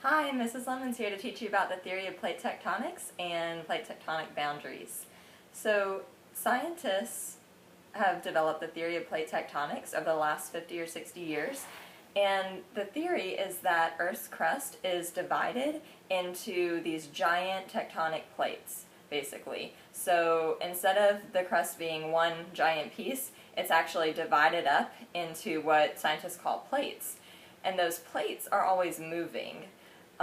Hi, Mrs. Lemon's here to teach you about the theory of plate tectonics and plate tectonic boundaries. So, scientists have developed the theory of plate tectonics over the last 50 or 60 years, and the theory is that Earth's crust is divided into these giant tectonic plates, basically. So, instead of the crust being one giant piece, it's actually divided up into what scientists call plates. And those plates are always moving.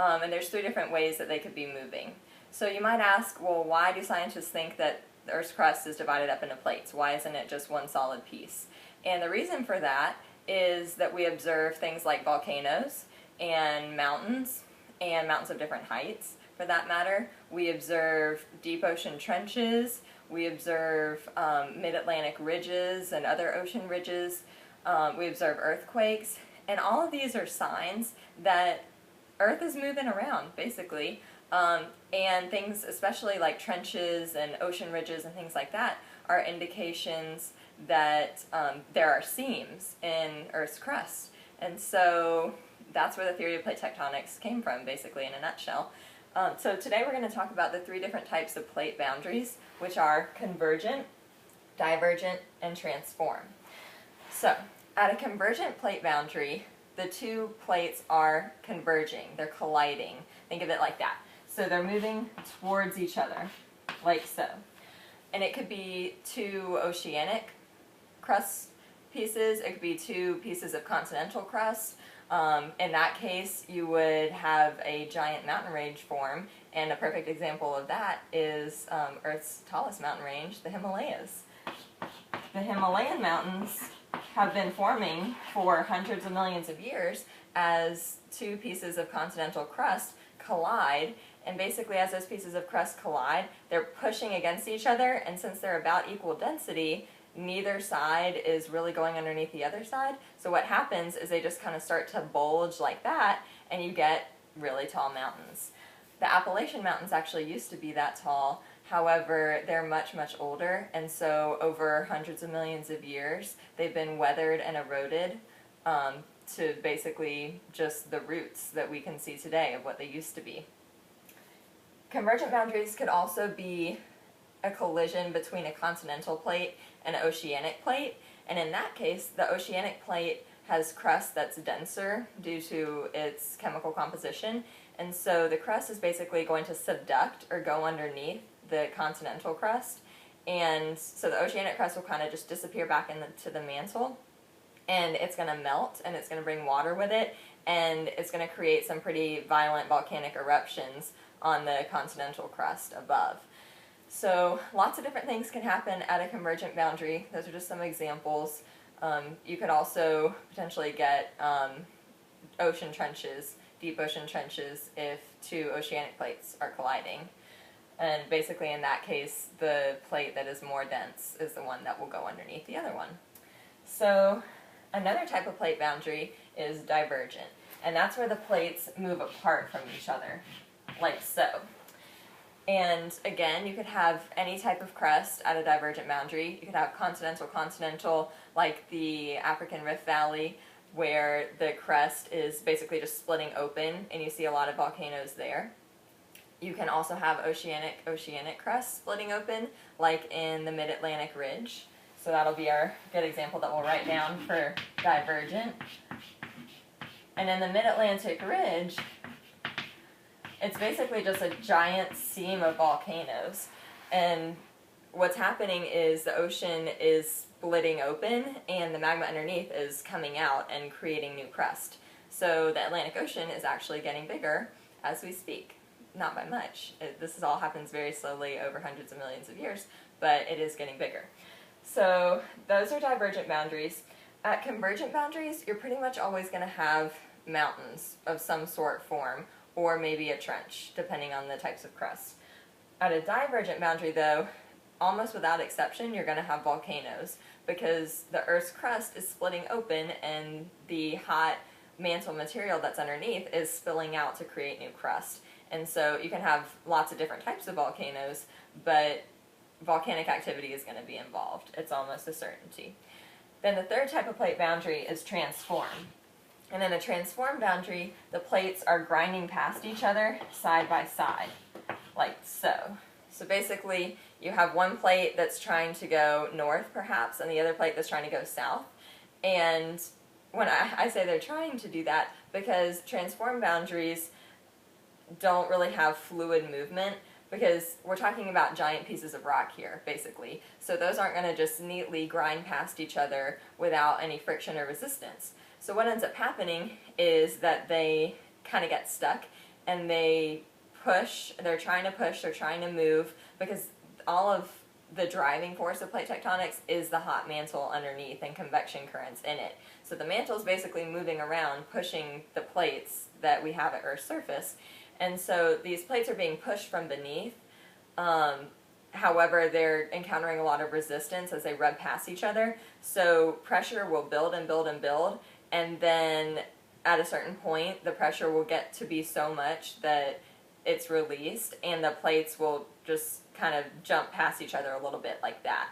And there's three different ways that they could be moving. So you might ask, well, why do scientists think that the Earth's crust is divided up into plates? Why isn't it just one solid piece? And the reason for that is that we observe things like volcanoes and mountains of different heights, for that matter. We observe deep ocean trenches. We observe mid-Atlantic ridges and other ocean ridges. We observe earthquakes. And all of these are signs that Earth is moving around, basically, and things, especially like trenches and ocean ridges and things like that, are indications that there are seams in Earth's crust. And so that's where the theory of plate tectonics came from, basically, in a nutshell. So today we're going to talk about the three different types of plate boundaries, which are convergent, divergent, and transform. So, at a convergent plate boundary, the two plates are converging, they're colliding. Think of it like that. So they're moving towards each other, like so. And it could be two oceanic crust pieces, it could be two pieces of continental crust. In that case, you would have a giant mountain range form, and a perfect example of that is Earth's tallest mountain range, the Himalayas. The Himalayan mountains have been forming for hundreds of millions of years as two pieces of continental crust collide, and basically as those pieces of crust collide, they're pushing against each other, and since they're about equal density, neither side is really going underneath the other side. So what happens is they just kind of start to bulge like that, and you get really tall mountains. The Appalachian Mountains actually used to be that tall. However, they're much, much older, and so over hundreds of millions of years, they've been weathered and eroded to basically just the roots that we can see today of what they used to be. Convergent boundaries could also be a collision between a continental plate and an oceanic plate, and in that case, the oceanic plate has crust that's denser due to its chemical composition, and so the crust is basically going to subduct or go underneath the continental crust, and so the oceanic crust will kind of just disappear back into the mantle, and it's going to melt, and it's going to bring water with it, and it's going to create some pretty violent volcanic eruptions on the continental crust above. So lots of different things can happen at a convergent boundary. Those are just some examples. You could also potentially get ocean trenches, deep ocean trenches, if two oceanic plates are colliding. And basically in that case, the plate that is more dense is the one that will go underneath the other one. So another type of plate boundary is divergent. And that's where the plates move apart from each other, like so. And again, you could have any type of crust at a divergent boundary. You could have continental, like the African Rift Valley, where the crust is basically just splitting open, and you see a lot of volcanoes there. You can also have oceanic crust splitting open, like in the mid-Atlantic ridge. So that'll be our good example that we'll write down for divergent. And in the mid-Atlantic ridge, it's basically just a giant seam of volcanoes. And what's happening is the ocean is splitting open, and the magma underneath is coming out and creating new crust. So the Atlantic Ocean is actually getting bigger as we speak. Not by much. This all happens very slowly over hundreds of millions of years, but it is getting bigger. So those are divergent boundaries. At convergent boundaries, you're pretty much always going to have mountains of some sort form, or maybe a trench, depending on the types of crust. At a divergent boundary, though, almost without exception, you're going to have volcanoes, because the Earth's crust is splitting open and the hot mantle material that's underneath is spilling out to create new crust. And so you can have lots of different types of volcanoes, but volcanic activity is going to be involved. It's almost a certainty. Then the third type of plate boundary is transform. And in a transform boundary, the plates are grinding past each other side by side, like so. So basically, you have one plate that's trying to go north, perhaps, and the other plate that's trying to go south. And when I say they're trying to do that, because transform boundaries don't really have fluid movement, because we're talking about giant pieces of rock here, basically. So those aren't going to just neatly grind past each other without any friction or resistance. So what ends up happening is that they kind of get stuck, and they push, they're trying to move, because all of the driving force of plate tectonics is the hot mantle underneath and convection currents in it. So the mantle is basically moving around, pushing the plates that we have at Earth's surface. And so these plates are being pushed from beneath. However, they're encountering a lot of resistance as they rub past each other. So pressure will build and build and build. And then at a certain point, the pressure will get to be so much that it's released, and the plates will just kind of jump past each other a little bit like that.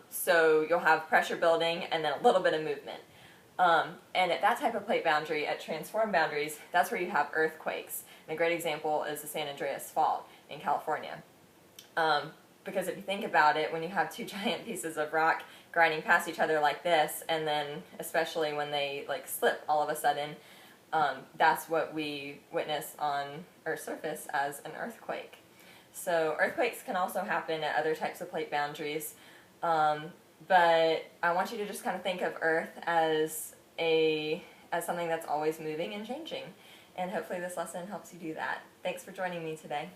So you'll have pressure building and then a little bit of movement. And at that type of plate boundary, at transform boundaries, that's where you have earthquakes. And a great example is the San Andreas Fault in California. Because if you think about it, when you have two giant pieces of rock grinding past each other like this, and then especially when they like slip all of a sudden, that's what we witness on Earth's surface as an earthquake. So earthquakes can also happen at other types of plate boundaries, but I want you to just kind of think of Earth as something that's always moving and changing, and hopefully this lesson helps you do that. Thanks for joining me today.